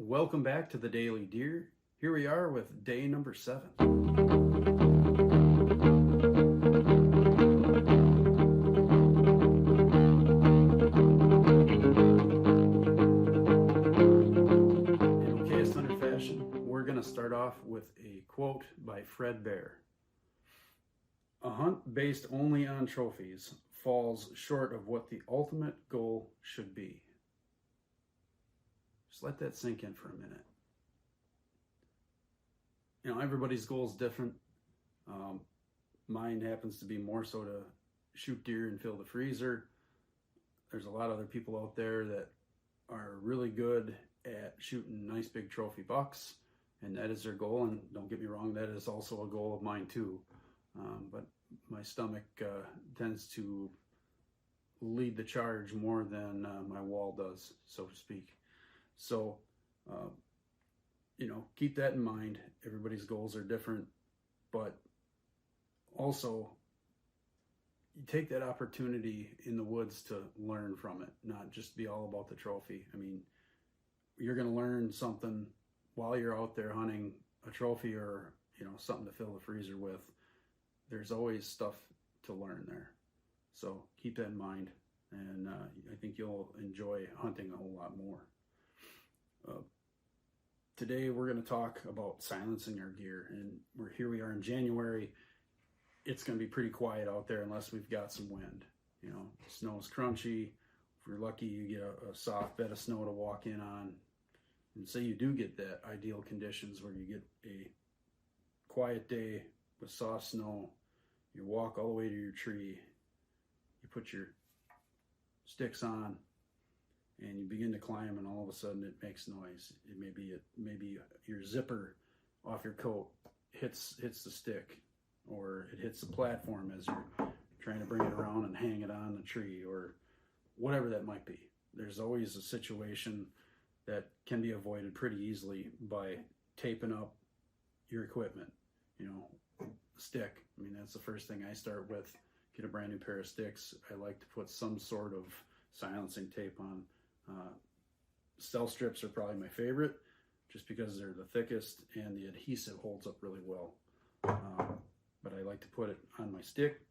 Welcome back to the Daily Deer. Here we are with day number 7. In okayest hunter fashion, we're going to start off with a quote by Fred Bear. A hunt based only on trophies falls short of what the ultimate goal should be. Just let that sink in for a minute. You know, everybody's goal is different. Mine happens to be more so to shoot deer and fill the freezer. There's a lot of other people out there that are really good at shooting nice big trophy bucks, and that is their goal. And don't get me wrong, that is also a goal of mine too. But my stomach tends to lead the charge more than my wall does, so to speak. So, keep that in mind. Everybody's goals are different, but also you take that opportunity in the woods to learn from it, not just be all about the trophy. I mean, you're going to learn something while you're out there hunting a trophy or, something to fill the freezer with. There's always stuff to learn there. So keep that in mind, and I think you'll enjoy hunting a whole lot more. Today we're going to talk about silencing our gear, and we are in January. It's going to be pretty quiet out there unless we've got some wind. Snow's crunchy. If you're lucky, you get a soft bed of snow to walk in on. And say you do get that ideal conditions where you get a quiet day with soft snow. You walk all the way to your tree. You put your sticks on, and you begin to climb, and all of a sudden it makes noise. Maybe your zipper off your coat hits the stick, or it hits the platform as you're trying to bring it around and hang it on the tree, or whatever that might be. There's always a situation that can be avoided pretty easily by taping up your equipment. Stick. I mean, that's the first thing I start with. Get a brand new pair of sticks. I like to put some sort of silencing tape on. Stealth strips are probably my favorite, just because they're the thickest and the adhesive holds up really well. But I like to put it on my stick.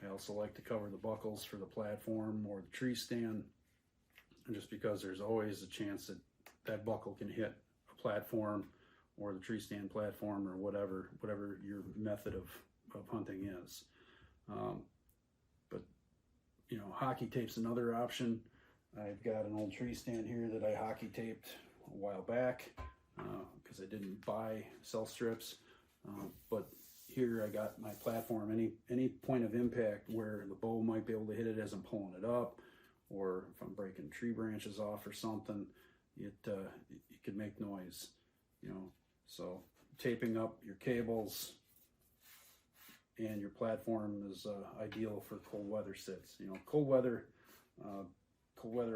I also like to cover the buckles for the platform or the tree stand, just because there's always a chance that that buckle can hit a platform or the tree stand platform, or whatever your method of hunting is. But hockey tape's another option. I've got an old tree stand here that I hockey taped a while back because I didn't buy cell strips. But here I got my platform. Any point of impact where the bow might be able to hit it as I'm pulling it up, or if I'm breaking tree branches off or something, it could make noise. So taping up your cables and your platform is ideal for cold weather sits. Cold weather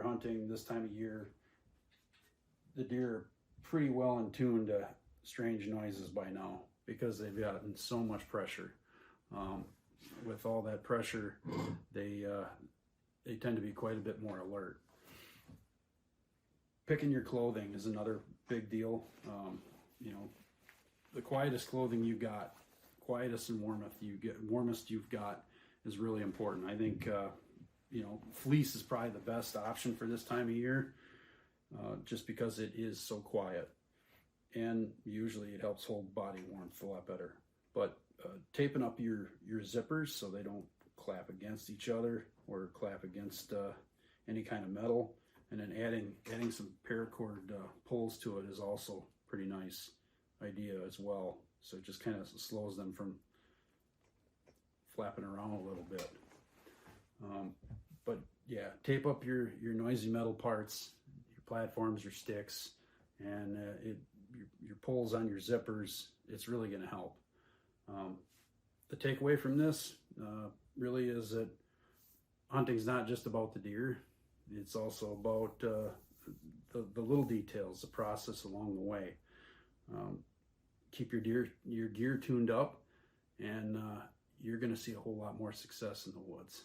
hunting this time of year, the deer are pretty well in tune to strange noises by now because they've gotten so much pressure. With all that pressure, they tend to be quite a bit more alert. Picking your clothing is another big deal. The quietest clothing you got, quietest and warmest you've got is really important. I think fleece is probably the best option for this time of year, just because it is so quiet, and usually it helps hold body warmth a lot better. But taping up your zippers so they don't clap against each other or clap against any kind of metal, and then adding some paracord pulls to it is also pretty nice idea as well. So it just kind of slows them from flapping around a little bit. But yeah, tape up your noisy metal parts, your platforms, your sticks, and your pulls on your zippers. It's really going to help. The takeaway from this really is that hunting's not just about the deer. It's also about the little details, the process along the way. Keep your gear tuned up, and you're going to see a whole lot more success in the woods.